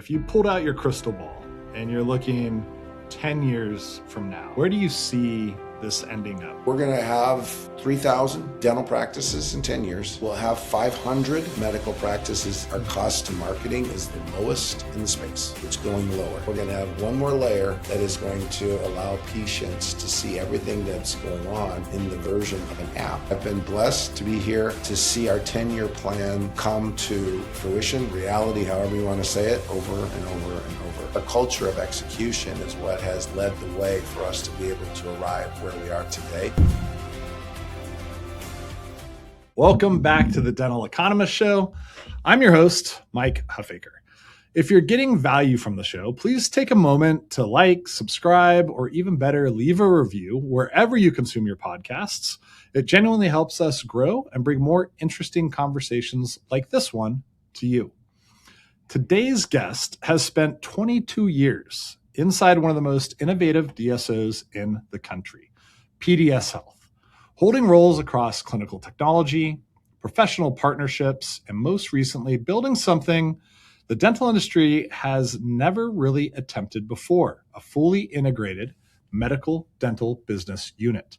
If you pulled out your crystal ball and you're looking 10 years from now, where do you see this ending up? We're going to have 3,000 dental practices in 10 years. We'll have 500 medical practices. Our cost to marketing is the lowest in the space. It's going lower. We're going to have one more layer that is going to allow patients to see everything that's going on in the version of an app. I've been blessed to be here to see our 10-year plan come to fruition, reality, however you want to say it, over and over and over. A culture of execution is what has led the way for us to be able to arrive where we are today. Welcome back to the Dental Economist Show. I'm your host, Mike Huffaker. If you're getting value from the show, please take a moment to like, subscribe, or even better, leave a review wherever you consume your podcasts. It genuinely helps us grow and bring more interesting conversations like this one to you. Today's guest has spent 22 years inside one of the most innovative DSOs in the country, PDS Health, holding roles across clinical technology, professional partnerships, and most recently, building something the dental industry has never really attempted before, a fully integrated medical dental business unit.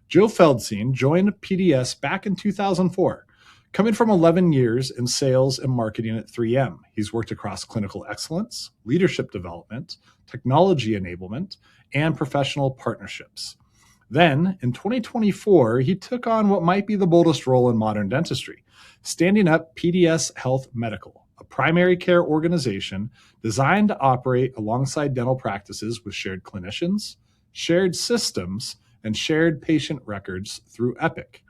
Joe Feldsien joined PDS back in 2004. Coming from 11 years in sales and marketing at 3M, he's worked across clinical excellence, leadership development, technology enablement, and professional partnerships. Then, in 2024, he took on what might be the boldest role in modern dentistry, standing up PDS Health Medical, a primary care organization designed to operate alongside dental practices with shared clinicians, shared systems, and shared patient records through Epic.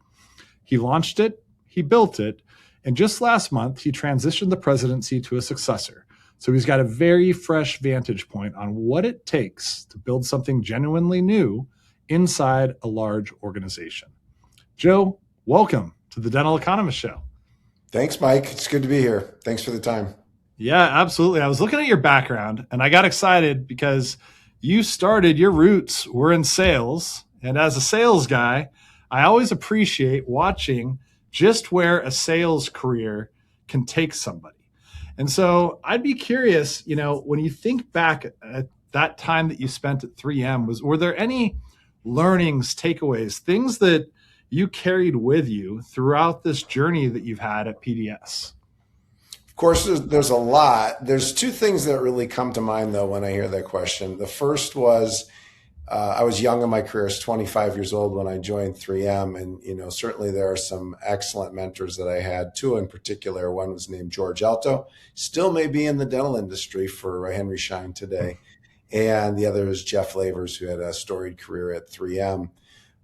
He launched it, he built it, and just last month, he transitioned the presidency to a successor. So he's got a very fresh vantage point on what it takes to build something genuinely new inside a large organization. Joe, welcome to the Dental Economist Show. Thanks, Mike. It's good to be here. Thanks for the time. Yeah, absolutely. I was looking at your background and I got excited because your roots were in sales. And as a sales guy, I always appreciate watching just where a sales career can take somebody. And so I'd be curious, when you think back at that time that you spent at 3M, were there any learnings, takeaways, things that you carried with you throughout this journey that you've had at PDS? Of course, there's a lot. There's two things that really come to mind, though, when I hear that question. The first was, I was young in my career. I was 25 years old when I joined 3M. And, certainly there are some excellent mentors that I had, two in particular. One was named George Alto, still may be in the dental industry for Henry Schein today. And the other is Jeff Lavers, who had a storied career at 3M.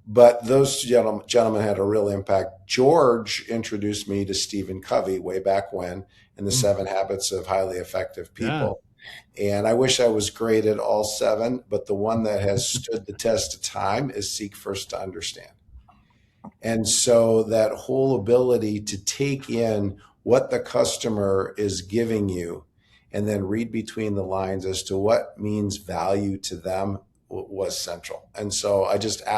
But those gentlemen had a real impact. George introduced me to Stephen Covey way back when in the 7 Habits of Highly Effective People. Yeah. And I wish I was great at all 7, but the one that has stood the test of time is seek first to understand. And so that whole ability to take in what the customer is giving you and then read between the lines as to what means value to them was central. And so I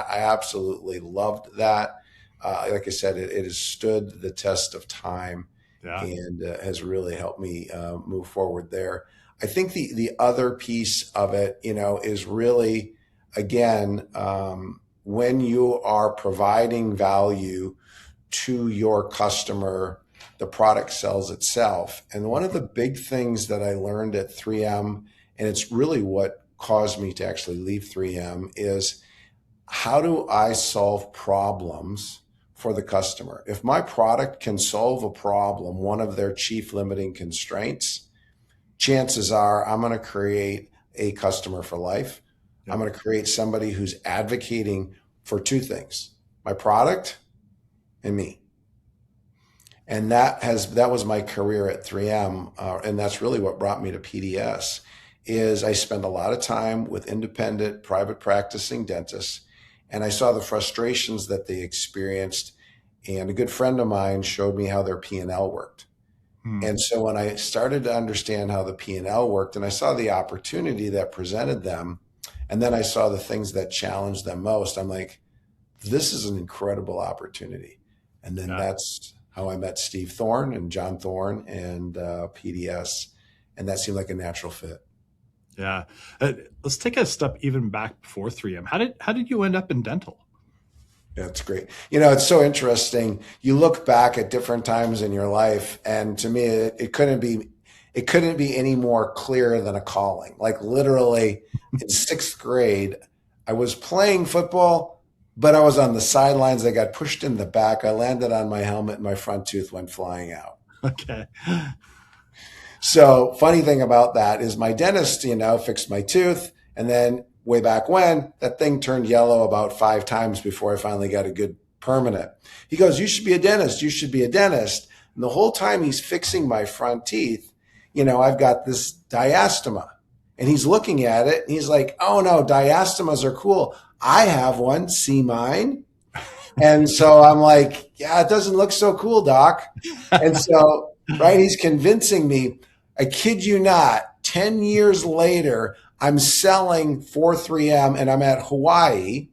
absolutely loved that. Like I said, it has stood the test of time and has really helped me move forward there. I think the other piece of it, is really, again, when you are providing value to your customer, the product sells itself. And one of the big things that I learned at 3M, and it's really what caused me to actually leave 3M, is how do I solve problems for the customer? If my product can solve a problem, one of their chief limiting constraints, chances are I'm going to create a customer for life. I'm going to create somebody who's advocating for 2 things, my product and me. And that was my career at 3M. And that's really what brought me to PDS, is I spent a lot of time with independent private practicing dentists, and I saw the frustrations that they experienced. And a good friend of mine showed me how their P&L worked. And so when I started to understand how the P&L worked, and I saw the opportunity that presented them, and then I saw the things that challenged them most, I'm like, this is an incredible opportunity. And then that's how I met Steve Thorne and John Thorne and PDS. And that seemed like a natural fit. Yeah. Let's take a step even back before 3M. How did you end up in dental? Yeah, it's great. It's so interesting. You look back at different times in your life, and to me, it couldn't be any more clear than a calling. Like literally in sixth grade, I was playing football, but I was on the sidelines. I got pushed in the back. I landed on my helmet and my front tooth went flying out. Okay. So funny thing about that is my dentist, fixed my tooth. And then way back when, that thing turned yellow about 5 times before I finally got a good permanent. He goes, you should be a dentist. You should be a dentist. And the whole time he's fixing my front teeth, I've got this diastema. And he's looking at it and he's like, oh no, diastemas are cool. I have one, see mine. And so I'm like, yeah, it doesn't look so cool, doc. And so, right, he's convincing me. I kid you not, 10 years later, I'm selling for 3M and I'm at Hawaii.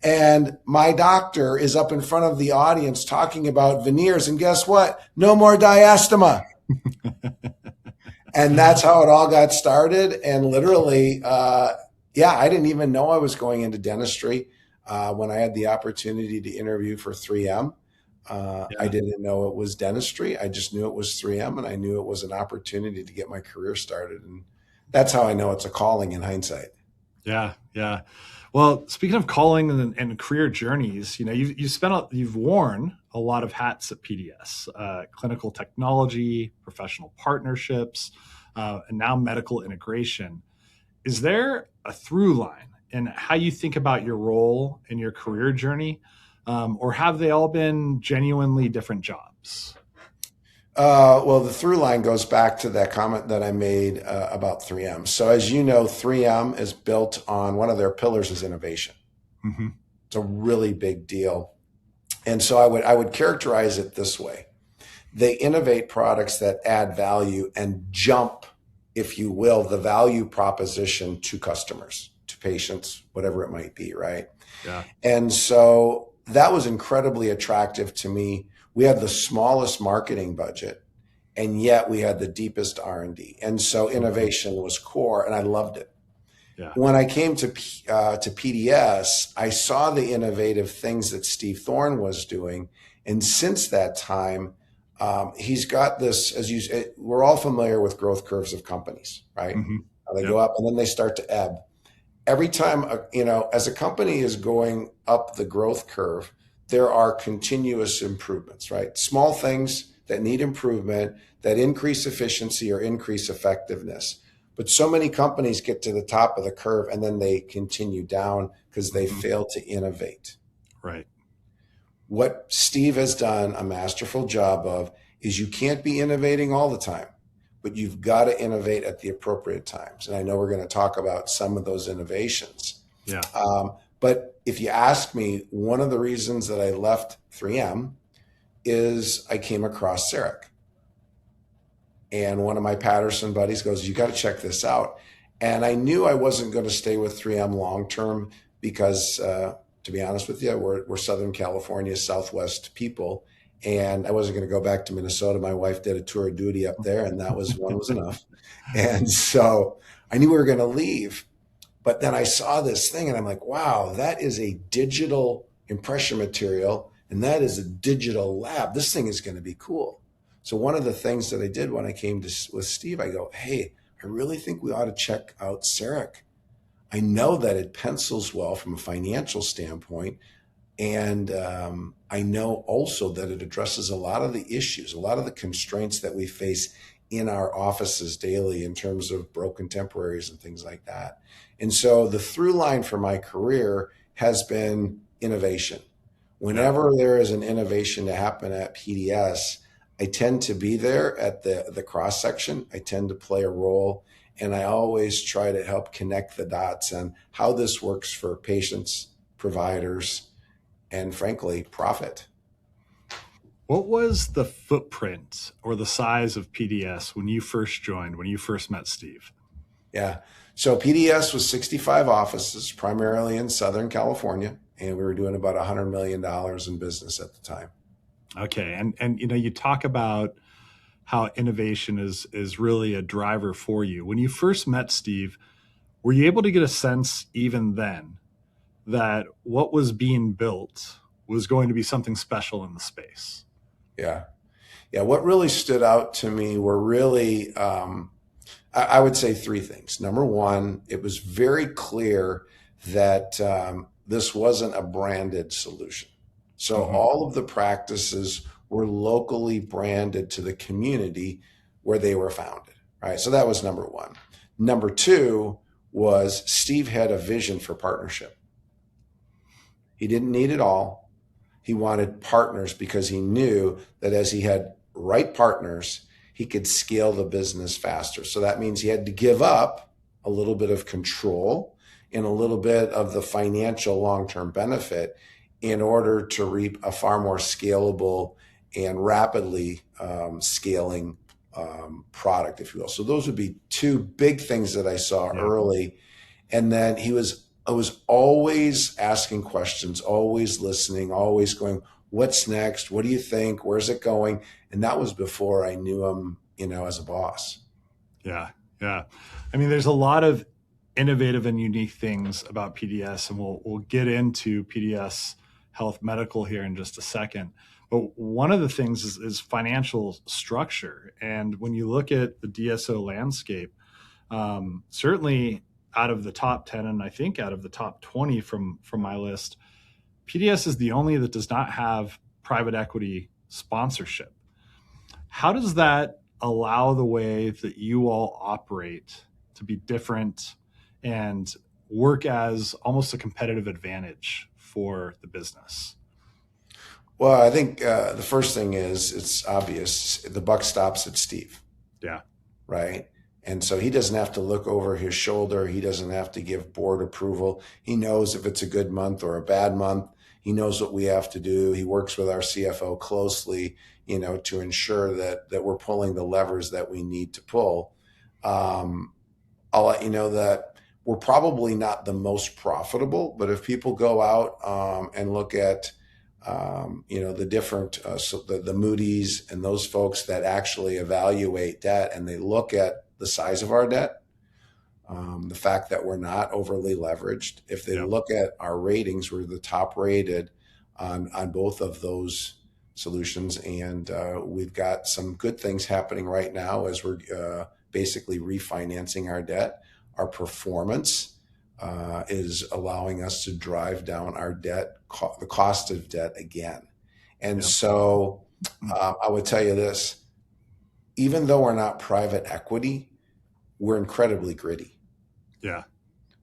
And my doctor is up in front of the audience talking about veneers. And guess what? No more diastema. And that's how it all got started. And literally, I didn't even know I was going into dentistry when I had the opportunity to interview for 3M. I didn't know it was dentistry. I just knew it was 3M, and I knew it was an opportunity to get my career started. And that's how I know it's a calling in hindsight. Yeah. Yeah. Well, speaking of calling and career journeys, you've worn a lot of hats at PDS, clinical technology, professional partnerships, and now medical integration. Is there a through line in how you think about your role in your career journey? Or have they all been genuinely different jobs? Well, the through line goes back to that comment that I made about 3M. So as you know, 3M is built on one of their pillars is innovation. Mm-hmm. It's a really big deal. And so I would characterize it this way. They innovate products that add value and jump, if you will, the value proposition to customers, to patients, whatever it might be, right? Yeah. And so that was incredibly attractive to me. We had the smallest marketing budget, and yet we had the deepest R&D. And so innovation was core, and I loved it. Yeah. When I came to PDS, I saw the innovative things that Steve Thorne was doing. And since that time, he's got this, we're all familiar with growth curves of companies, right? Mm-hmm. They go up and then they start to ebb. Every time, as a company is going up the growth curve, there are continuous improvements, right? Small things that need improvement, that increase efficiency or increase effectiveness. But so many companies get to the top of the curve and then they continue down because they fail to innovate. Right. What Steve has done a masterful job of is you can't be innovating all the time, but you've got to innovate at the appropriate times. And I know we're going to talk about some of those innovations. Yeah. But if you ask me, one of the reasons that I left 3M is I came across CEREC. And one of my Patterson buddies goes, you got to check this out. And I knew I wasn't going to stay with 3M long-term because, to be honest with you, we're Southern California, Southwest people. And I wasn't going to go back to Minnesota. My wife did a tour of duty up there, and that was one was enough. And so I knew we were going to leave. But then I saw this thing, and I'm like, wow, that is a digital impression material, and that is a digital lab. This thing is going to be cool. So one of the things that I did when I came with Steve, I go, hey, I really think we ought to check out CEREC. I know that it pencils well from a financial standpoint. And I know also that it addresses a lot of the issues, a lot of the constraints that we face in our offices daily in terms of broken temporaries and things like that. And so the through line for my career has been innovation. Whenever there is an innovation to happen at PDS, I tend to be there at the cross section. I tend to play a role, and I always try to help connect the dots on how this works for patients, providers, and frankly, profit. What was the footprint or the size of PDS when you first joined, when you first met Steve? Yeah. So PDS was 65 offices, primarily in Southern California, and we were doing about $100 million in business at the time. Okay. And you talk about how innovation is really a driver for you. When you first met Steve, were you able to get a sense even then that what was being built was going to be something special in the space? Yeah. Yeah. What really stood out to me were really, I would say three things. Number one, it was very clear that this wasn't a branded solution. So all of the practices were locally branded to the community where they were founded, right? So that was number one. Number two was Steve had a vision for partnership. He didn't need it all. He wanted partners because he knew that as he had right partners, he could scale the business faster. So that means he had to give up a little bit of control and a little bit of the financial long-term benefit in order to reap a far more scalable and rapidly scaling product, if you will. So those would be two big things that I saw early. And then I was always asking questions, always listening, always going, what's next? What do you think? Where's it going? And that was before I knew him, as a boss. Yeah. Yeah. I mean, there's a lot of innovative and unique things about PDS, and we'll get into PDS Health Medical here in just a second. But one of the things is financial structure. And when you look at the DSO landscape, certainly out of the top 10, and I think out of the top 20 from my list, PDS is the only that does not have private equity sponsorship. How does that allow the way that you all operate to be different and work as almost a competitive advantage for the business? Well, I think the first thing is it's obvious. The buck stops at Steve. Yeah. Right. And so he doesn't have to look over his shoulder. He doesn't have to give board approval. He knows if it's a good month or a bad month. He knows what we have to do. He works with our CFO closely, to ensure that we're pulling the levers that we need to pull. I'll let you know that we're probably not the most profitable, but if people go out and look at the different, the Moody's and those folks that actually evaluate debt, and they look at the size of our debt, the fact that we're not overly leveraged. If they look at our ratings, we're the top rated on both of those solutions. And we've got some good things happening right now as we're basically refinancing our debt. Our performance is allowing us to drive down our debt, the cost of debt again. And so I would tell you this, even though we're not private equity, we're incredibly gritty. Yeah.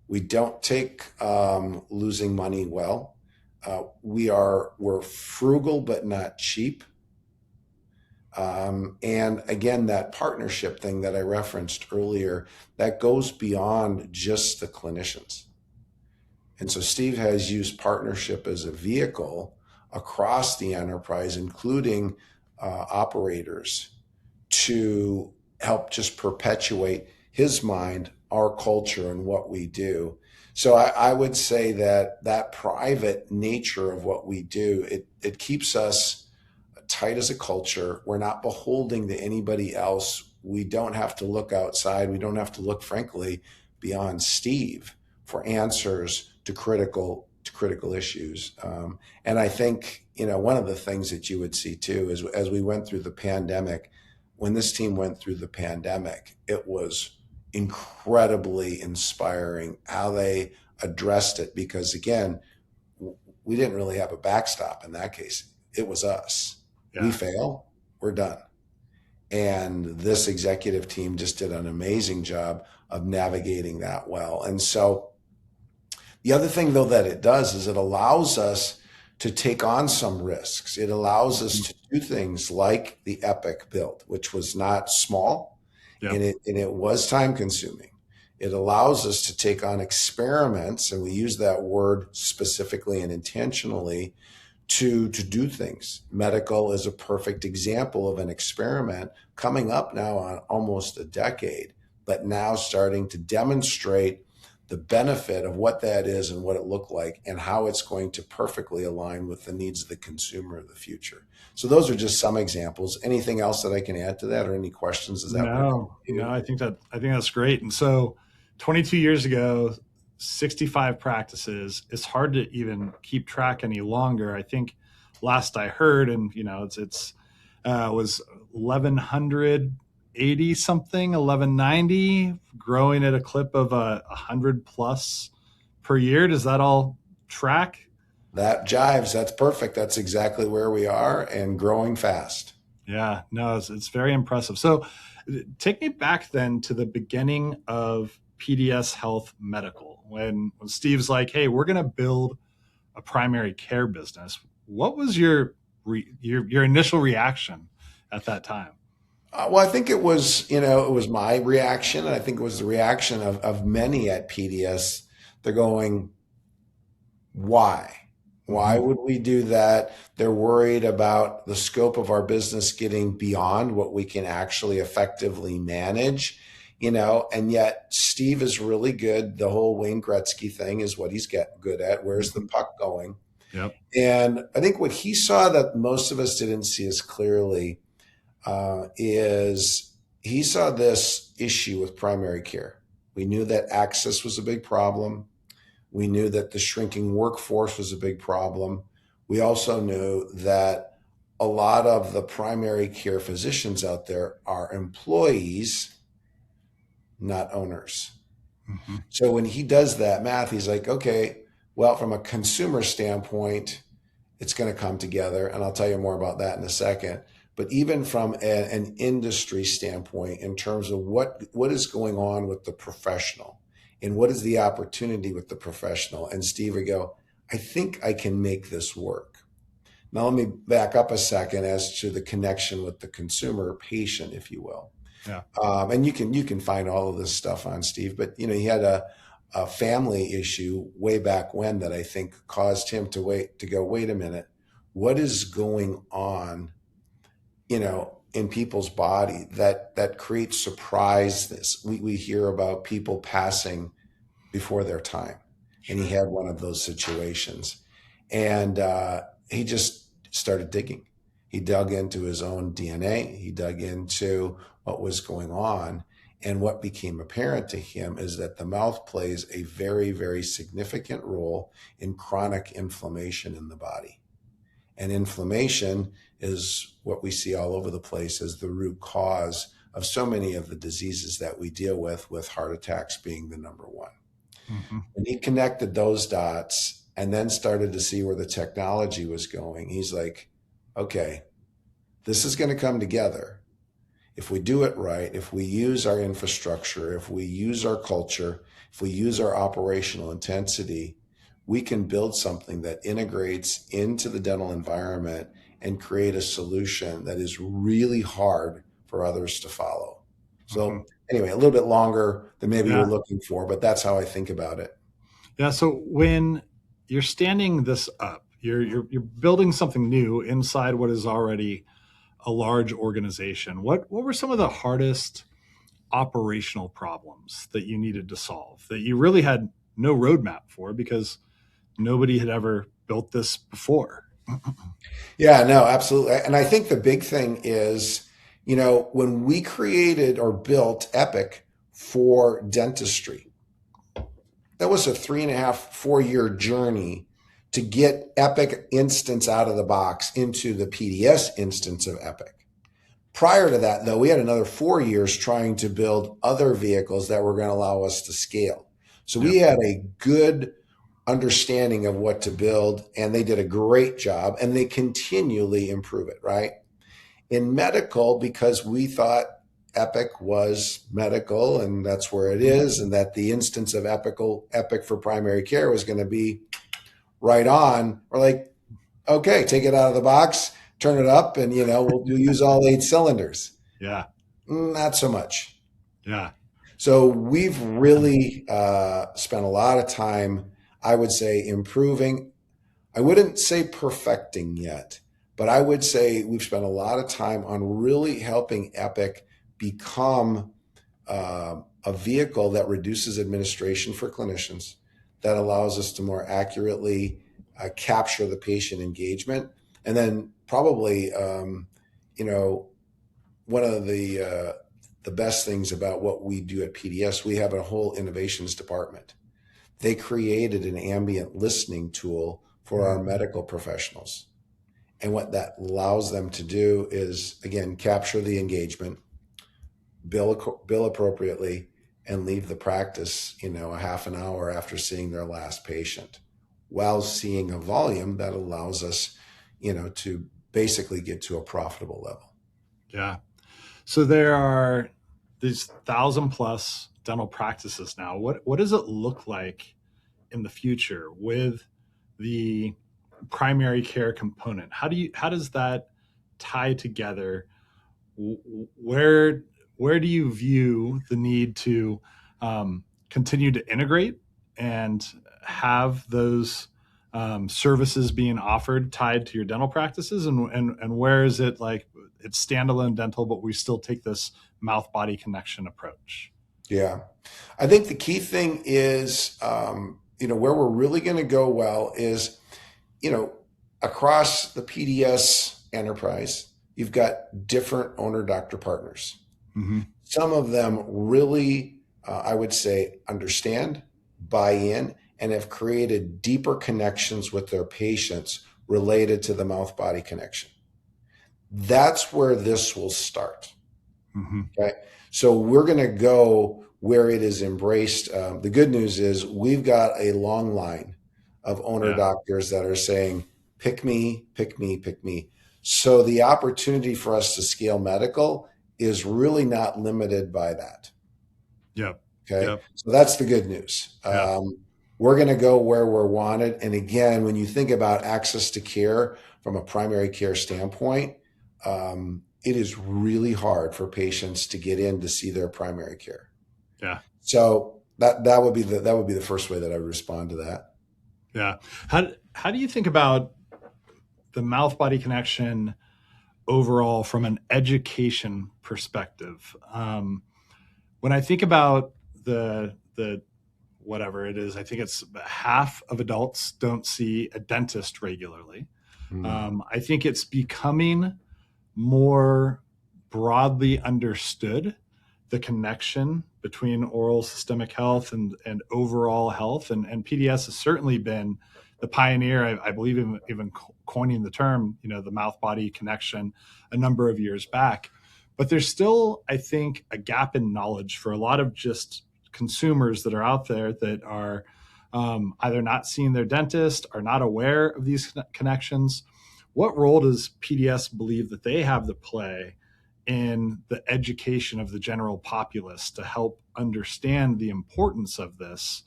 We don't take losing money well. We're frugal, but not cheap. And again, that partnership thing that I referenced earlier, that goes beyond just the clinicians. And so Steve has used partnership as a vehicle across the enterprise, including operators, to help just perpetuate his mind, our culture, and what we do. So I would say that private nature of what we do, it keeps us tight as a culture. We're not beholden to anybody else. We don't have to look outside. We don't have to look, frankly, beyond Steve for answers to critical issues. And I think, one of the things that you would see too is as we went through the pandemic, when this team went through the pandemic, it was incredibly inspiring how they addressed it, because again, we didn't really have a backstop in that case. It was us. Yeah. We fail, we're done. And this executive team just did an amazing job of navigating that well. And so the other thing, though, that it does is it allows us to take on some risks. It allows us to do things like the Epic build, which was not small. Yep. and it was time consuming. It allows us to take on experiments, and we use that word specifically and intentionally to do things. Medical is a perfect example of an experiment coming up now on almost a decade, but now starting to demonstrate the benefit of what that is and what it looked like and how it's going to perfectly align with the needs of the consumer of the future. So those are just some examples. Anything else that I can add to that, or any questions? Is that No, I think that's great. And so 22 years ago, 65 practices. It's hard to even keep track any longer. I think last I heard, and it's was 1180 something, 1190, growing at a clip of 100 plus per year. Does that all track? That jives. That's perfect. That's exactly where we are, and growing fast. Yeah, no, it's very impressive. So take me back then to the beginning of PDS Health Medical, when Steve's like, hey, we're going to build a primary care business. What was your initial reaction at that time? Well, I think it was my reaction, and I think it was the reaction of many at PDS. They're going, why? Why would we do that? They're worried about the scope of our business getting beyond what we can actually effectively manage, and yet Steve is really good. The whole Wayne Gretzky thing is what he's good at. Where's the puck going? Yep. And I think what he saw that most of us didn't see as clearly is he saw this issue with primary care. We knew that access was a big problem. We knew that the shrinking workforce was a big problem. We also knew that a lot of the primary care physicians out there are employees, not owners. Mm-hmm. So when he does that math, he's like, okay, well, from a consumer standpoint, it's going to come together. And I'll tell you more about that in a second. But even from an industry standpoint, in terms of what is going on with the professional, and what is the opportunity with the professional? And Steve would go, I think I can make this work. Now, let me back up a second as to the connection with the consumer patient, if you will. Yeah. And you can find all of this stuff on Steve, but he had a family issue way back when that I think caused him to go, wait a minute, what is going on, in people's body that creates surprise. We hear about people passing before their time. Sure. And he had one of those situations, and he just started digging. He dug into his own DNA. He dug into what was going on. And what became apparent to him is that the mouth plays a very, very significant role in chronic inflammation in the body. And inflammation is what we see all over the place as the root cause of so many of the diseases that we deal with heart attacks being the number one. Mm-hmm. When he connected those dots and then started to see where the technology was going, he's like, okay, this is going to come together. If we do it right, if we use our infrastructure, if we use our culture, if we use our operational intensity, we can build something that integrates into the dental environment and create a solution that is really hard for others to follow. So anyway, a little bit longer than maybe you're looking for, but that's how I think about it. Yeah. So when you're standing this up, you're building something new inside what is already a large organization. What were some of the hardest operational problems that you needed to solve that you really had no roadmap for because nobody had ever built this before? Yeah, no, absolutely. And I think the big thing is, when we created or built Epic for dentistry, that was a 3.5, 4-year journey to get Epic instance out of the box into the PDS instance of Epic. Prior to that, though, we had another 4 years trying to build other vehicles that were going to allow us to scale. So we had a good understanding of what to build, and they did a great job, and they continually improve it, right? In medical, because we thought Epic was medical, and that's where it is, and that the instance of Epic for primary care was going to be right on, we're like, okay, take it out of the box, turn it up, and we'll use all 8 cylinders. Yeah. Not so much. Yeah. So we've really spent a lot of time, I would say, improving. I wouldn't say perfecting yet, but I would say we've spent a lot of time on really helping Epic become a vehicle that reduces administration for clinicians, that allows us to more accurately capture the patient engagement. And then probably, one of the best things about what we do at PDS, we have a whole innovations department. They created an ambient listening tool for our medical professionals. And what that allows them to do is, again, capture the engagement, bill appropriately, and leave the practice, a half an hour after seeing their last patient, while seeing a volume that allows us, to basically get to a profitable level. Yeah. So there are these 1,000+ dental practices now. What does it look like in the future with the primary care component? How does that tie together? Where do you view the need to continue to integrate and have those services being offered tied to your dental practices, and where is it like it's standalone dental, but we still take this mouth body connection approach? Yeah, I think the key thing is, where we're really going to go well is, across the PDS enterprise, you've got different owner doctor partners. Mm-hmm. Some of them really, I would say, understand, buy in, and have created deeper connections with their patients related to the mouth body connection. That's where this will start. Mm-hmm. Okay. So we're going to go where it is embraced. The good news is we've got a long line of owner doctors that are saying, pick me, pick me, pick me. So the opportunity for us to scale medical is really not limited by that. Yep. Okay. Yep. So that's the good news. Yep. We're going to go where we're wanted. And again, when you think about access to care from a primary care standpoint, it is really hard for patients to get in to see their primary care. Yeah. So that would be the first way that I would respond to that. Yeah. How do you think about the mouth body connection overall from an education perspective? When I think about the whatever it is, I think it's half of adults don't see a dentist regularly. I think it's becoming more broadly understood, the connection between oral systemic health and overall health. And PDS has certainly been the pioneer, I believe, even coining the term, the mouth body connection a number of years back. But there's still, I think, a gap in knowledge for a lot of just consumers that are out there that are either not seeing their dentist or not aware of these connections. What role does PDS believe that they have to play in the education of the general populace to help understand the importance of this,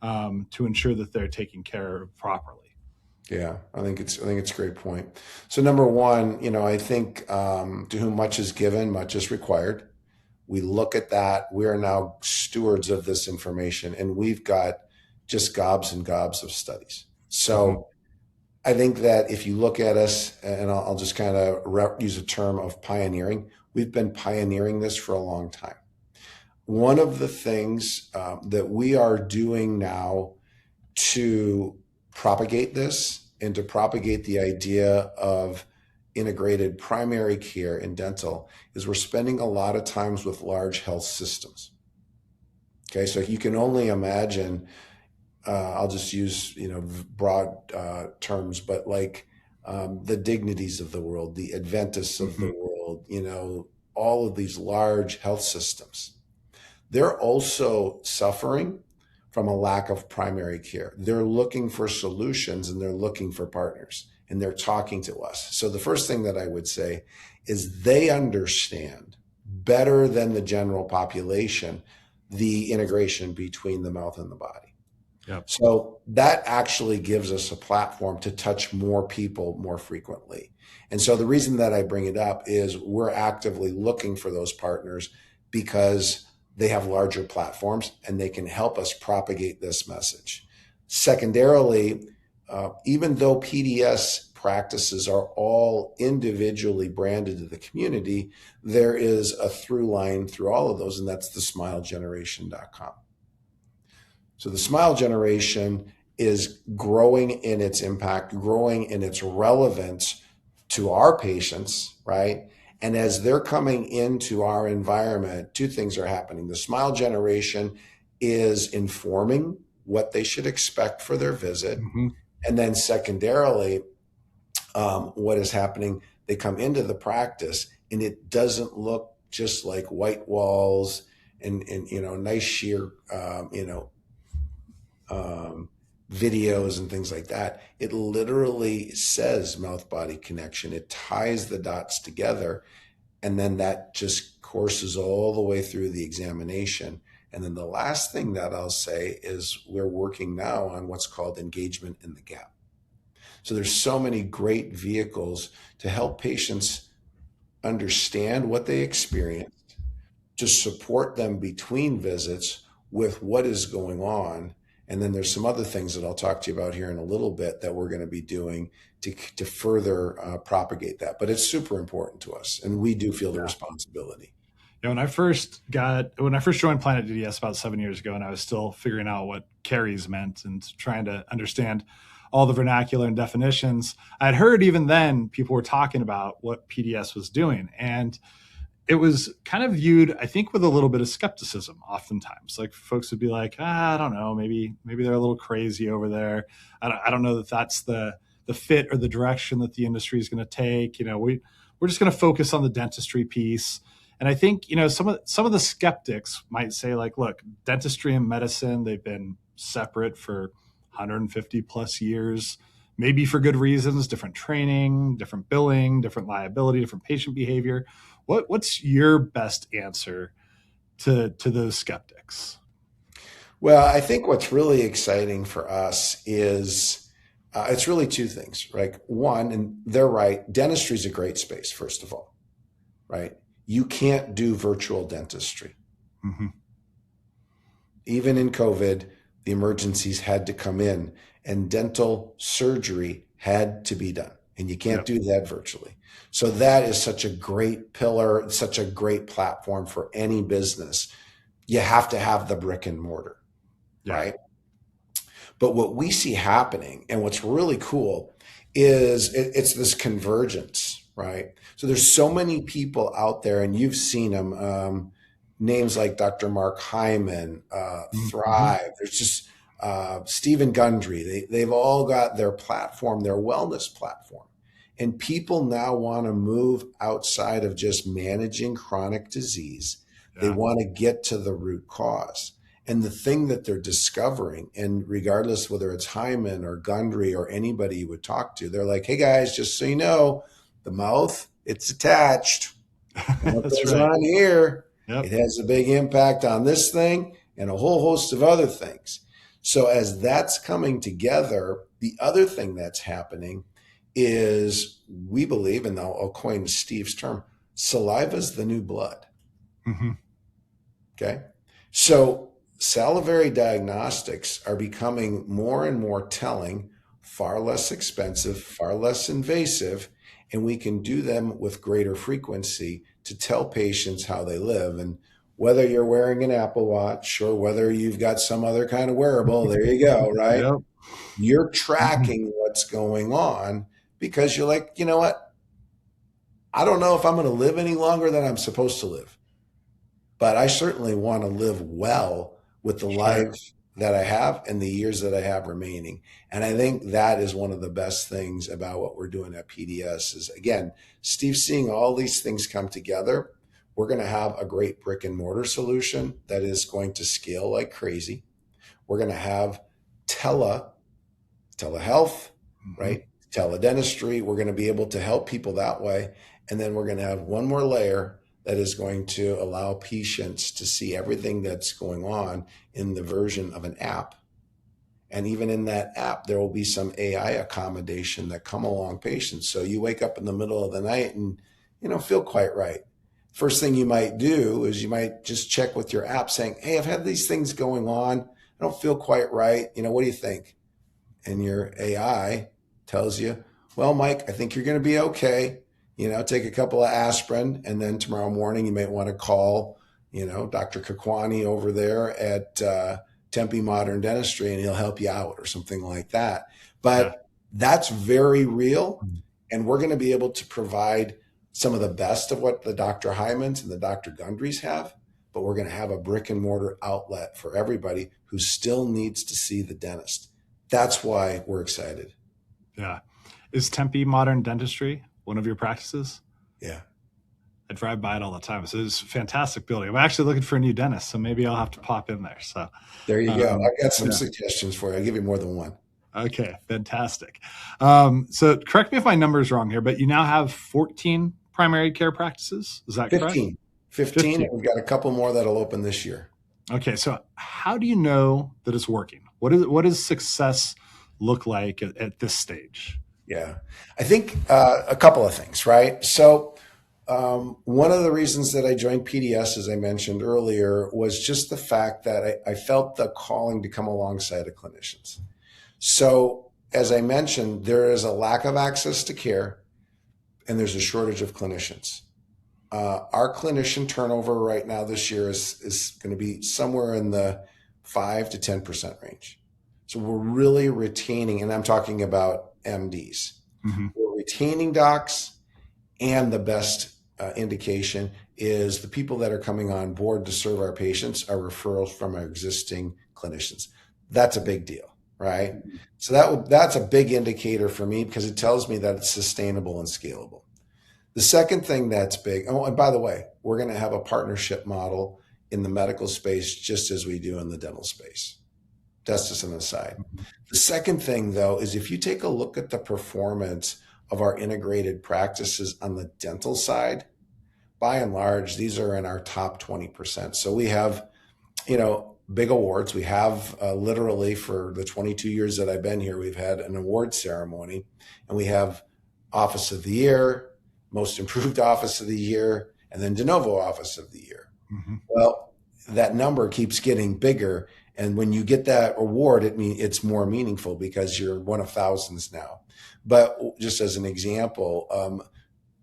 to ensure that they're taken care of properly? Yeah, I think it's a great point. So number one, I think to whom much is given, much is required. We look at that. We are now stewards of this information, and we've got just gobs and gobs of studies. So I think that if you look at us, and I'll just kind of use a term of pioneering, we've been pioneering this for a long time. One of the things that we are doing now to propagate this and to propagate the idea of integrated primary care in dental is we're spending a lot of times with large health systems. Okay, so you can only imagine, I'll just use broad terms, but like the Dignities of the world, the Adventists of the world, all of these large health systems, they're also suffering from a lack of primary care. They're looking for solutions and they're looking for partners and they're talking to us. So the first thing that I would say is they understand better than the general population the integration between the mouth and the body. Yep. So that actually gives us a platform to touch more people more frequently. And so the reason that I bring it up is we're actively looking for those partners because they have larger platforms and they can help us propagate this message. Secondarily, even though PDS practices are all individually branded to the community, there is a through line through all of those, and that's the smilegeneration.com. So the Smile Generation is growing in its impact, growing in its relevance to our patients, right? And as they're coming into our environment, two things are happening. The Smile Generation is informing what they should expect for their visit. Mm-hmm. And then secondarily, what is happening, they come into the practice and it doesn't look just like white walls and nice sheer, videos and things like that. It literally says mouth-body connection. It ties the dots together, and then that just courses all the way through the examination. And then the last thing that I'll say is we're working now on what's called engagement in the gap. So there's so many great vehicles to help patients understand what they experienced, to support them between visits with what is going on. And then there's some other things that I'll talk to you about here in a little bit that we're going to be doing to further propagate that. But it's super important to us, and we do feel the responsibility. When I first joined Planet DDS about 7 years ago, and I was still figuring out what caries meant and trying to understand all the vernacular and definitions, I'd heard even then people were talking about what PDS was doing. And it was kind of viewed, I think, with a little bit of skepticism oftentimes. Like folks would be like, I don't know, maybe they're a little crazy over there. I don't know that that's the fit or the direction that the industry is going to take. We're just going to focus on the dentistry piece. And I think, some of the skeptics might say, like, look, dentistry and medicine, they've been separate for 150 plus years, maybe for good reasons, different training, different billing, different liability, different patient behavior. What's your best answer to those skeptics? Well, I think what's really exciting for us is it's really two things, right? One, and they're right, dentistry is a great space, first of all, right? You can't do virtual dentistry. Mm-hmm. Even in COVID, the emergencies had to come in and dental surgery had to be done. And you can't do that virtually. So that is such a great pillar, such a great platform for any business. You have to have the brick and mortar, right? But what we see happening and what's really cool is it's this convergence, right? So there's so many people out there, and you've seen them, names like Dr. Mark Hyman, Thrive. There's just Stephen Gundry. They've all got their platform, their wellness platform. And people now want to move outside of just managing chronic disease. They want to get to the root cause. And the thing that they're discovering, and regardless whether it's Hyman or Gundry or anybody you would talk to, they're like, hey guys, just so you know, the mouth, it's attached. And what goes on here, it has a big impact on this thing and a whole host of other things. So as that's coming together, the other thing that's happening is we believe, and I'll coin Steve's term, saliva is the new blood. Mm-hmm. Okay. So salivary diagnostics are becoming more and more telling, far less expensive, far less invasive, and we can do them with greater frequency to tell patients how they live. And whether you're wearing an Apple Watch or whether you've got some other kind of wearable, there you go, right? You're tracking what's going on because you're like, you know what? I don't know if I'm going to live any longer than I'm supposed to live, but I certainly want to live well with the life that I have and the years that I have remaining. And I think that is one of the best things about what we're doing at PDS is, again, Steve, seeing all these things come together, we're going to have a great brick and mortar solution that is going to scale like crazy. We're going to have telehealth, right? Teledentistry. We're going to be able to help people that way. And then we're going to have one more layer that is going to allow patients to see everything that's going on in the version of an app. And even in that app, there will be some AI accommodation that come along patients. So you wake up in the middle of the night and you don't feel quite right. First thing you might do is you might just check with your app saying, hey, I've had these things going on. I don't feel quite right. What do you think? And your AI tells you, well, Mike, I think you're going to be okay. Take a couple of aspirin, and then tomorrow morning you might want to call, Dr. Kakwani over there at Tempe Modern Dentistry, and he'll help you out or something like that. Yeah. But that's very real. And we're going to be able to provide some of the best of what the Dr. Hymans and the Dr. Gundrys have, but we're going to have a brick and mortar outlet for everybody who still needs to see the dentist. That's why we're excited. Yeah. Is Tempe Modern Dentistry one of your practices? Yeah. I drive by it all the time. So it's a fantastic building. I'm actually looking for a new dentist, so maybe I'll have to pop in there. So there you go. I've got some suggestions for you. I'll give you more than one. Okay, fantastic. So correct me if my number is wrong here, but you now have 14 primary care practices. Is that 15. correct? 15. And we've got a couple more that'll open this year. Okay, so how do you know that it's working? What does success look like at this stage? Yeah, I think a couple of things, right? So one of the reasons that I joined PDS, as I mentioned earlier, was just the fact that I felt the calling to come alongside of clinicians. So as I mentioned, there is a lack of access to care and there's a shortage of clinicians. Our clinician turnover right now this year is going to be somewhere in the 5 to 10% range. So we're really retaining, and I'm talking about MDs. Mm-hmm. We're retaining docs, and the best indication is the people that are coming on board to serve our patients are referrals from our existing clinicians. That's a big deal. Right. So that's a big indicator for me because it tells me that it's sustainable and scalable. The second thing that's big, oh, and by the way, we're going to have a partnership model in the medical space just as we do in the dental space. That's just an aside. The second thing, though, is if you take a look at the performance of our integrated practices on the dental side, by and large, these are in our top 20%. So we have, big awards. We have literally for the 22 years that I've been here, we've had an award ceremony, and we have Office of the Year, Most Improved Office of the Year, and then De Novo Office of the Year. Mm-hmm. Well, that number keeps getting bigger. And when you get that award, it's more meaningful because you're one of thousands now. But just as an example,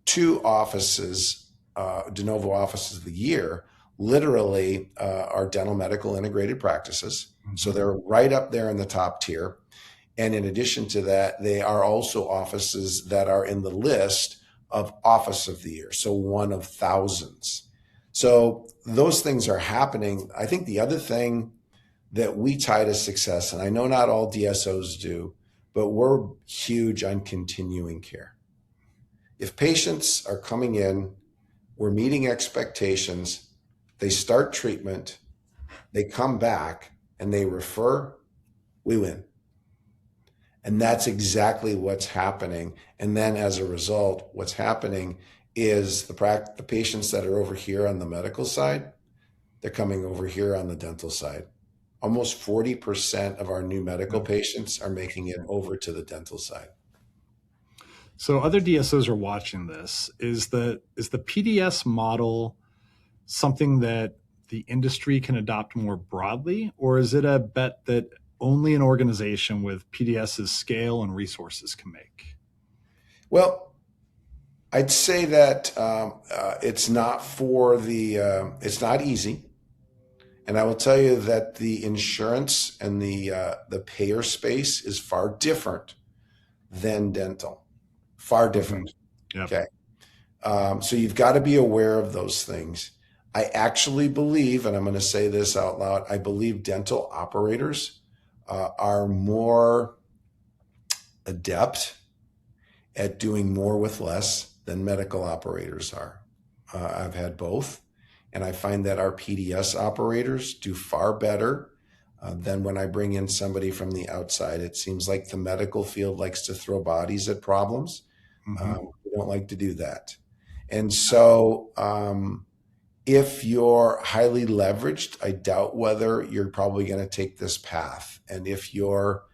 2 offices, De Novo Offices of the Year, literally are dental medical integrated practices. Mm-hmm. So they're right up there in the top tier. And in addition to that, they are also offices that are in the list of Office of the Year. So one of thousands. So those things are happening. I think the other thing that we tie to success, and I know not all DSOs do, but we're huge on continuing care. If patients are coming in, we're meeting expectations, they start treatment, they come back, and they refer, we win. And that's exactly what's happening. And then as a result, what's happening is the patients that are over here on the medical side, they're coming over here on the dental side. Almost 40% of our new medical patients are making it over to the dental side. So other DSOs are watching this. Is the PDS model something that the industry can adopt more broadly, or is it a bet that only an organization with PDS's scale and resources can make? Well, I'd say that it's not it's not easy. And I will tell you that the insurance and the payer space is far different than dental. Far different. Yep. Okay. So you've got to be aware of those things. I actually believe, and I'm going to say this out loud, I believe dental operators are more adept at doing more with less than medical operators are. I've had both. And I find that our PDS operators do far better than when I bring in somebody from the outside. It seems like the medical field likes to throw bodies at problems. Mm-hmm. We don't like to do that. And so if you're highly leveraged, I doubt whether you're probably going to take this path. And if your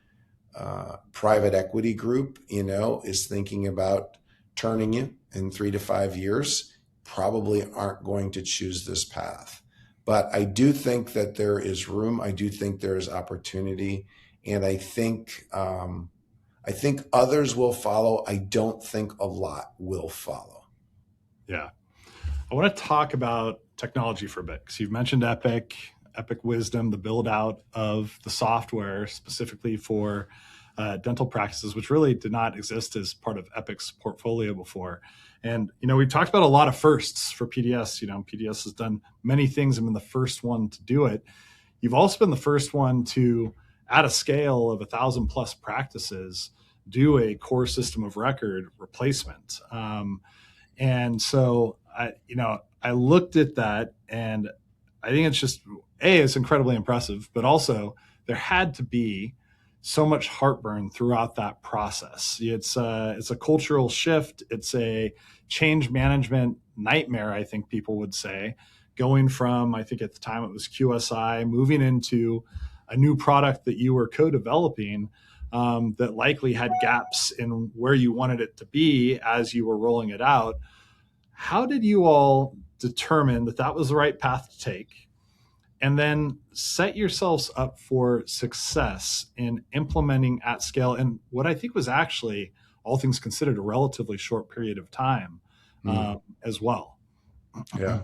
private equity group, is thinking about turning you in 3 to 5 years, probably aren't going to choose this path. But I do think that there is room. I do think there is opportunity. And I think I think others will follow. I don't think a lot will follow. Yeah. I want to talk about technology for a bit, because you've mentioned Epic Wisdom, the build out of the software specifically for dental practices, which really did not exist as part of Epic's portfolio before. And, we talked about a lot of firsts for PDS. PDS has done many things. I've been the first one to do it. You've also been the first one to, at a scale of 1,000 plus practices, do a core system of record replacement. And so I looked at that, and I think it's just, it's incredibly impressive, but also there had to be so much heartburn throughout that process. It's a cultural shift. It's a change management nightmare, I think people would say, going from, I think at the time it was QSI, moving into a new product that you were co-developing that likely had gaps in where you wanted it to be as you were rolling it out. How did you all determine that that was the right path to take, and then set yourselves up for success in implementing at scale in what I think was actually, all things considered, a relatively short period of time as well? Yeah.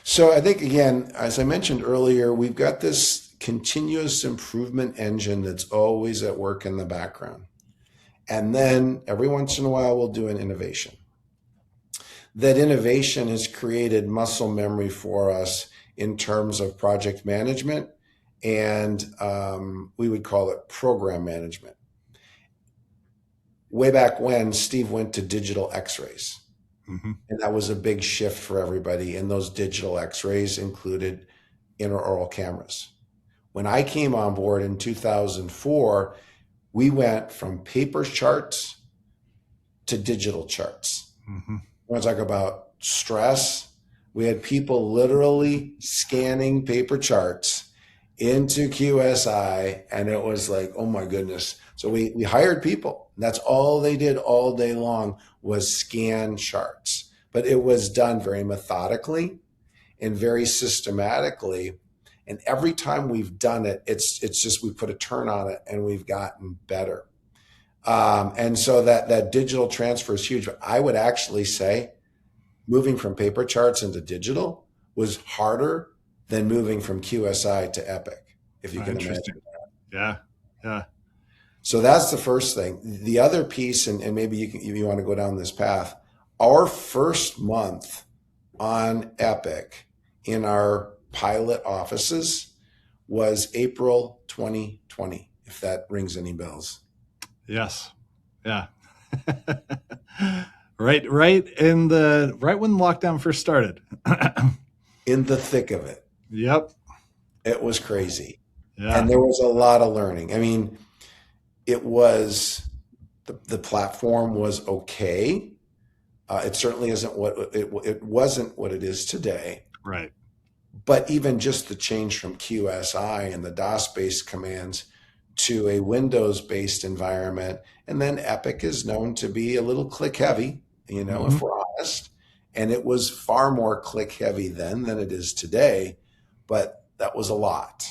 So I think, again, as I mentioned earlier, we've got this continuous improvement engine that's always at work in the background. And then every once in a while, we'll do an innovation. That innovation has created muscle memory for us in terms of project management, and we would call it program management. Way back when, Steve went to digital x-rays. Mm-hmm. And that was a big shift for everybody. And those digital x-rays included intraoral cameras. When I came on board in 2004, we went from paper charts to digital charts. Mm-hmm. I want to talk about stress. We had people literally scanning paper charts into QSI, and it was like, oh my goodness. So we hired people. That's all they did all day long was scan charts. But it was done very methodically and very systematically. And every time we've done it, it's just we put a turn on it and we've gotten better. And so that digital transfer is huge. But I would actually say moving from paper charts into digital was harder than moving from QSI to Epic, if you can imagine that. Yeah. So that's the first thing. The other piece, and maybe you want to go down this path, our first month on Epic in our pilot offices was April 2020, if that rings any bells. Yes. Yeah. Right when lockdown first started. In the thick of it. Yep. It was crazy. Yeah. And there was a lot of learning. I mean, it was, the platform was okay. It certainly isn't it wasn't what it is today. Right. But even just the change from QSI and the DOS-based commands to a Windows-based environment. And then Epic is known to be a little click heavy, mm-hmm. if we're honest. And it was far more click heavy then than it is today. But that was a lot.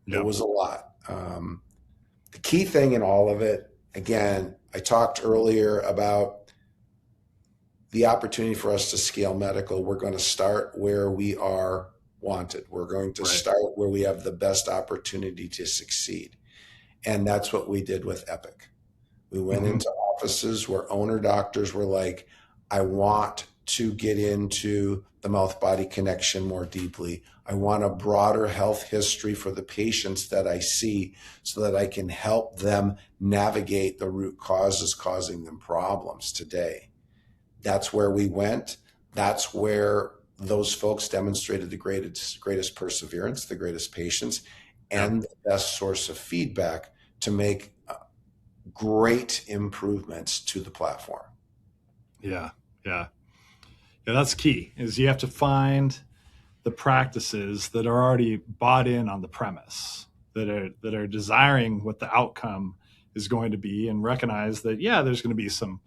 Yep. It was a lot. The key thing in all of it, again, I talked earlier about the opportunity for us to scale medical. We're going to start where we are wanted. We're going to start where we have the best opportunity to succeed. And that's what we did with Epic. We went mm-hmm. into offices where owner doctors were like, I want to get into the mouth-body connection more deeply. I want a broader health history for the patients that I see so that I can help them navigate the root causes causing them problems today. That's where we went. That's where those folks demonstrated the greatest perseverance, the greatest patience, and the best source of feedback to make great improvements to the platform. Yeah. That's key, is you have to find the practices that are already bought in on the premise, that are desiring what the outcome is going to be, and recognize that, there's going to be some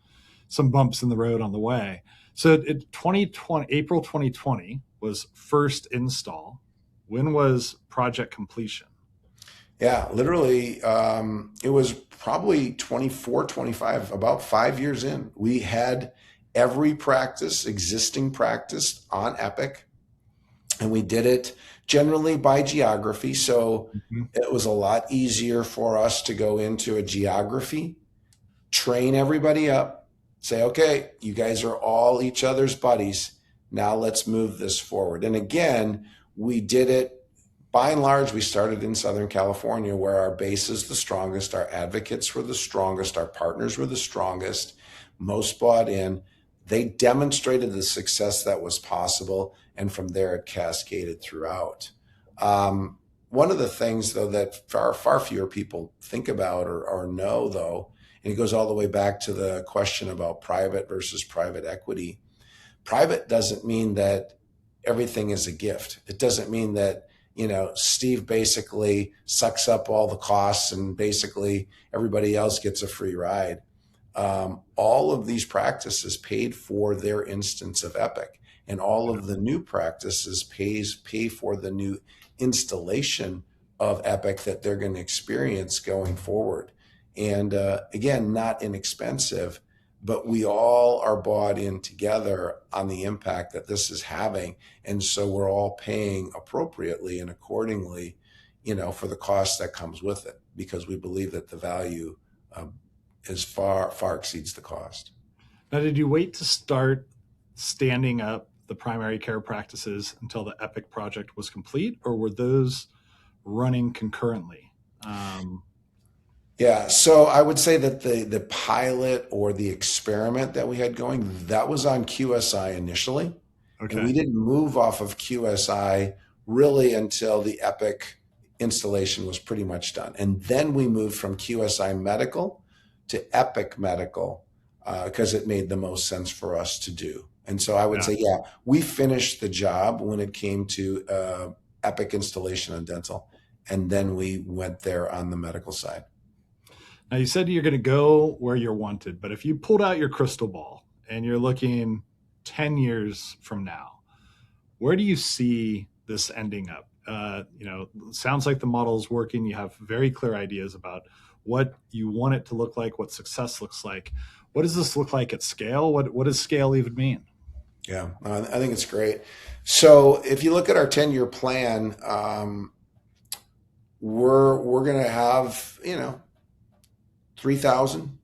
bumps in the road on the way. So April 2020 was first install. When was project completion? Yeah, literally, it was probably 24, 25, about 5 years in. We had every practice, existing practice on Epic, and we did it generally by geography. So Mhm. it was a lot easier for us to go into a geography, train everybody up, say, okay, you guys are all each other's buddies. Now let's move this forward. And again, we did it by and large. We started in Southern California, where our base is the strongest, our advocates were the strongest, our partners were the strongest, most bought in. They demonstrated the success that was possible, and from there it cascaded throughout. One of the things, though, that far fewer people think about or know, though, and it goes all the way back to the question about private versus private equity. Private doesn't mean that everything is a gift. It doesn't mean that, Steve basically sucks up all the costs and basically everybody else gets a free ride. All of these practices paid for their instance of Epic, and all Yeah. of the new practices pay for the new installation of Epic that they're going to experience going forward. And again, not inexpensive, but we all are bought in together on the impact that this is having. And so we're all paying appropriately and accordingly, for the cost that comes with it, because we believe that the value is far exceeds the cost. Now, did you wait to start standing up the primary care practices until the Epic project was complete, or were those running concurrently? Um, Yeah, so I would say that the pilot or the experiment that we had going, that was on QSI initially, and we okay. didn't move off of QSI really until the Epic installation was pretty much done. And then we moved from QSI Medical to Epic Medical because it made the most sense for us to do. And so I would Yeah. say, yeah, we finished the job when it came to Epic installation on dental, and then we went there on the medical side. Now, you said you're going to go where you're wanted, but if you pulled out your crystal ball and you're looking 10 years from now, where do you see this ending up? Sounds like the model is working. You have very clear ideas about what you want it to look like, what success looks like. What does this look like at scale? What does scale even mean? Yeah, I think it's great. So if you look at our 10-year plan, we're going to have 3,000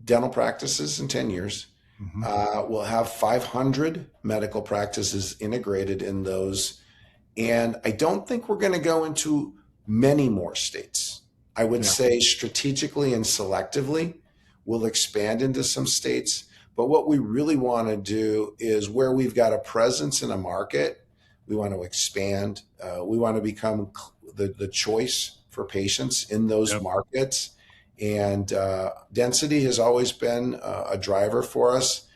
dental practices in 10 years. Hmm. We'll have 500 medical practices integrated in those. And I don't think we're going to go into many more states. I would Yeah. say strategically and selectively, we'll expand into some states. But what we really want to do is where we've got a presence in a market, we want to expand. We want to become the choice for patients in those Yep. markets. And density has always been a driver for us.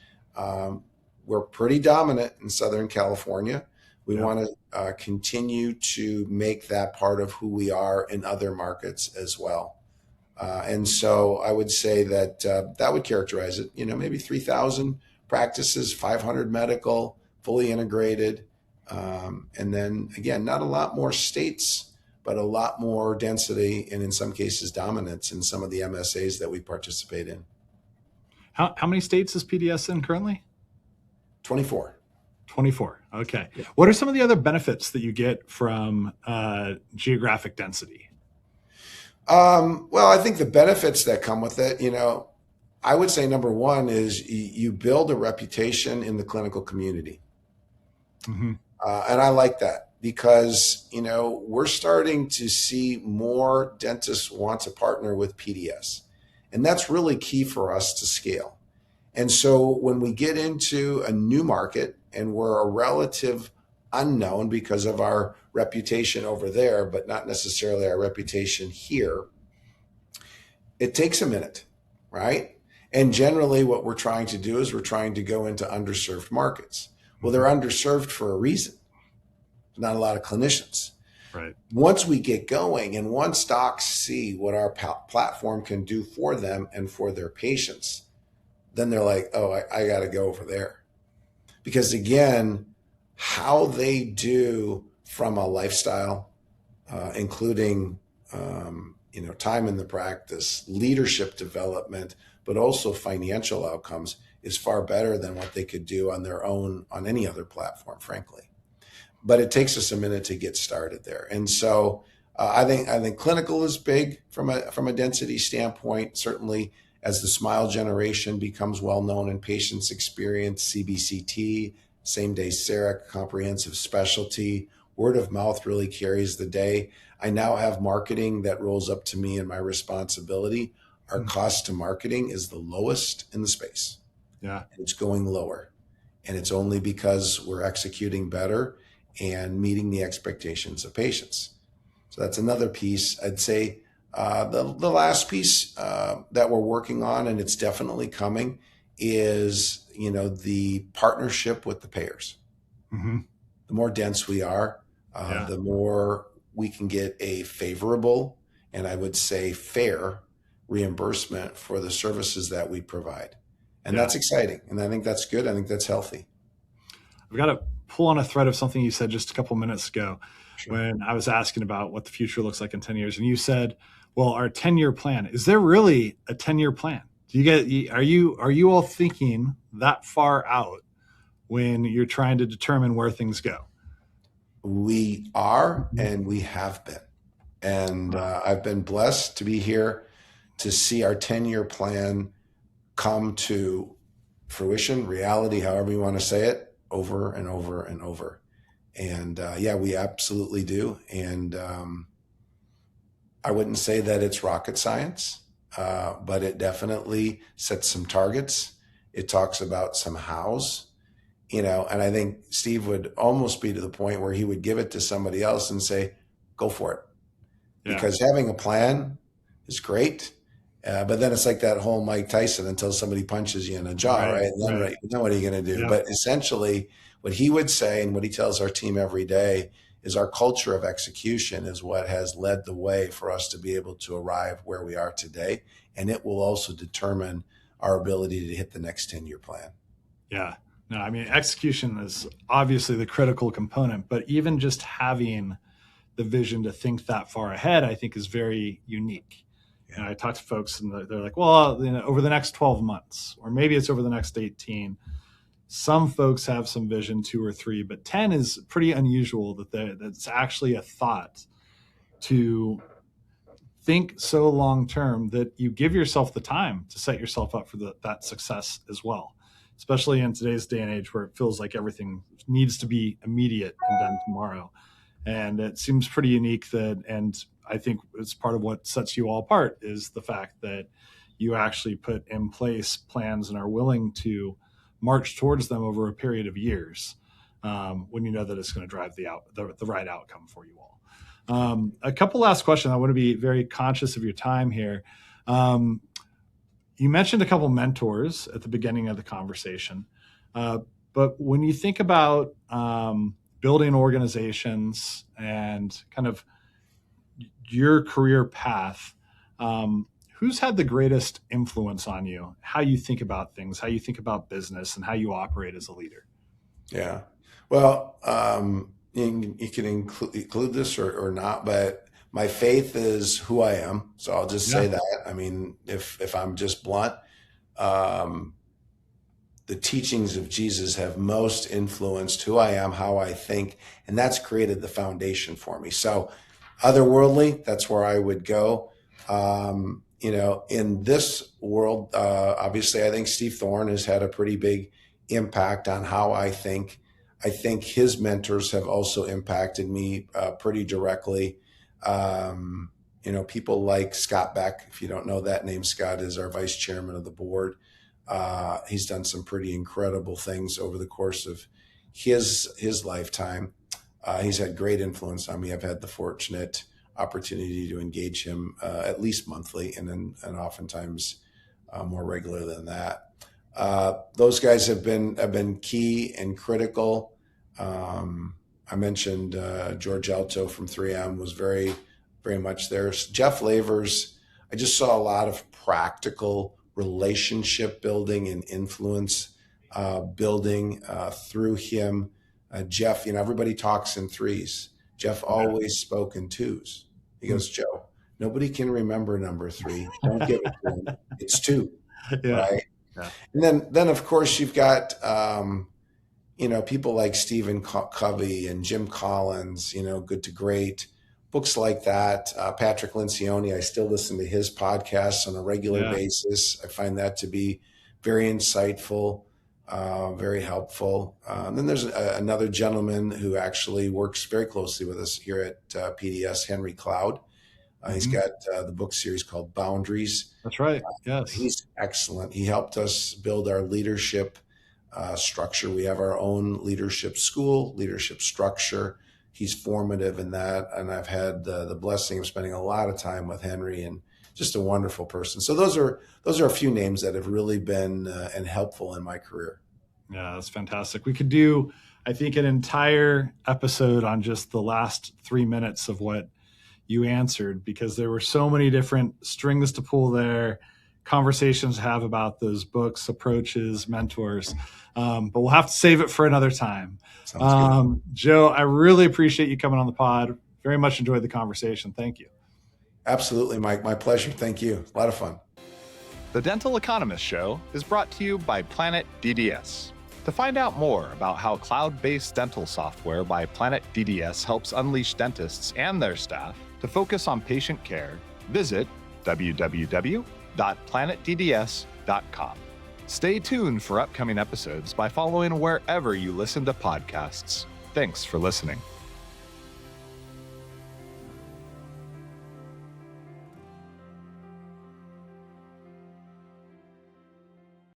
We're pretty dominant in Southern California. We Yep. want to continue to make that part of who we are in other markets as well. And so I would say that that would characterize it. Maybe 3,000 practices, 500 medical, fully integrated. And then again, not a lot more states, but a lot more density and in some cases dominance in some of the MSAs that we participate in. How many states is PDS in currently? 24. 24. Okay. What are some of the other benefits that you get from geographic density? Well, I think the benefits that come with it, I would say number one is you build a reputation in the clinical community. Hmm. And I like that because, we're starting to see more dentists want to partner with PDS. And that's really key for us to scale. And so when we get into a new market and we're a relative unknown because of our reputation over there, but not necessarily our reputation here, it takes a minute, right? And generally, what we're trying to do is we're trying to go into underserved markets. Well, they're Hmm. underserved for a reason. Not a lot of clinicians. Right. Once we get going and once docs see what our platform can do for them and for their patients, then they're like, oh, I got to go over there. Because again, how they do from a lifestyle, including time in the practice, leadership development, but also financial outcomes is far better than what they could do on their own on any other platform, frankly. But it takes us a minute to get started there. And so I think clinical is big from a density standpoint. Certainly, as the smile generation becomes well known in patients' experience, CBCT, same day CEREC, comprehensive specialty, word of mouth really carries the day. I now have marketing that rolls up to me and my responsibility. Our cost to marketing is the lowest in the space. Yeah. It's going lower. And it's only because we're executing better and meeting the expectations of patients. So that's another piece. I'd say the last piece that we're working on, and it's definitely coming, is the partnership with the payers. Mm-hmm. The more dense we are, the more we can get a favorable and I would say fair reimbursement for the services that we provide. And that's exciting. And I think that's good. I think that's healthy. I've got to pull on a thread of something you said just a couple minutes ago. Sure. When I was asking about what the future looks like in 10 years. And you said, well, our 10-year plan, is there really a 10-year plan? Are you all thinking that far out when you're trying to determine where things go? We are, and we have been. And I've been blessed to be here to see our 10-year plan come to fruition, reality, however you want to say it, over and over and over. And we absolutely do. And I wouldn't say that it's rocket science, but it definitely sets some targets. It talks about some hows, and I think Steve would almost be to the point where he would give it to somebody else and say, go for it. Yeah. Because having a plan is great. But then it's like that whole Mike Tyson until somebody punches you in the jaw, right? And then what are you going to do? Yeah. But essentially what he would say and what he tells our team every day is our culture of execution is what has led the way for us to be able to arrive where we are today. And it will also determine our ability to hit the next 10-year plan. Yeah. No, I mean, execution is obviously the critical component, but even just having the vision to think that far ahead, I think is very unique. And I talk to folks and they're like, well, over the next 12 months, or maybe it's over the next 18. Some folks have some vision, 2 or 3, but 10 is pretty unusual that's actually a thought to think so long-term that you give yourself the time to set yourself up for that success as well, especially in today's day and age where it feels like everything needs to be immediate and done tomorrow. And it seems pretty unique and I think it's part of what sets you all apart is the fact that you actually put in place plans and are willing to march towards them over a period of years when you know that it's going to drive the right outcome for you all. A couple last questions. I want to be very conscious of your time here. You mentioned a couple mentors at the beginning of the conversation, but when you think about building organizations and kind of your career path, who's had the greatest influence on you, how you think about things, how you think about business, and how you operate as a leader? Yeah. Well, you can include this or not, but my faith is who I am. So I'll just say that. I mean, if I'm just blunt, the teachings of Jesus have most influenced who I am, how I think, and that's created the foundation for me. So otherworldly, that's where I would go. In this world, obviously, I think Steve Thorne has had a pretty big impact on how I think. I think his mentors have also impacted me pretty directly. People like Scott Beck, if you don't know that name, Scott is our vice chairman of the board. He's done some pretty incredible things over the course of his lifetime. He's had great influence on me. I've had the fortunate opportunity to engage him at least monthly and oftentimes more regular than that. Those guys have been key and critical. I mentioned George Alto from 3M was very, very much there. Jeff Lavers, I just saw a lot of practical relationship building and influence building through him. Jeff, everybody talks in threes. Jeff always spoke in twos. He goes, Joe, Nobody can remember number 3. Don't give it to them. It's 2, Yeah. right? Yeah. And then of course you've got people like Stephen Covey and Jim Collins, Good to Great, books like that. Patrick Lencioni, I still listen to his podcasts on a regular basis. I find that to be very insightful, very helpful. Then there's another gentleman who actually works very closely with us here at PDS, Henry Cloud. He's got the book series called Boundaries. That's right. Yes. He's excellent. He helped us build our leadership structure. We have our own leadership school, leadership structure. He's formative in that. And I've had the blessing of spending a lot of time with Henry, and just a wonderful person. So those are a few names that have really been and helpful in my career. Yeah, that's fantastic. We could do, I think, an entire episode on just the last 3 minutes of what you answered, because there were so many different strings to pull there, conversations to have about those books, approaches, mentors. But we'll have to save it for another time. Joe, I really appreciate you coming on the pod. Very much enjoyed the conversation. Thank you. Absolutely, Mike. My pleasure. Thank you. A lot of fun. The Dental Economist Show is brought to you by Planet DDS. To find out more about how cloud-based dental software by Planet DDS helps unleash dentists and their staff to focus on patient care, visit www.planetdds.com. Stay tuned for upcoming episodes by following wherever you listen to podcasts. Thanks for listening.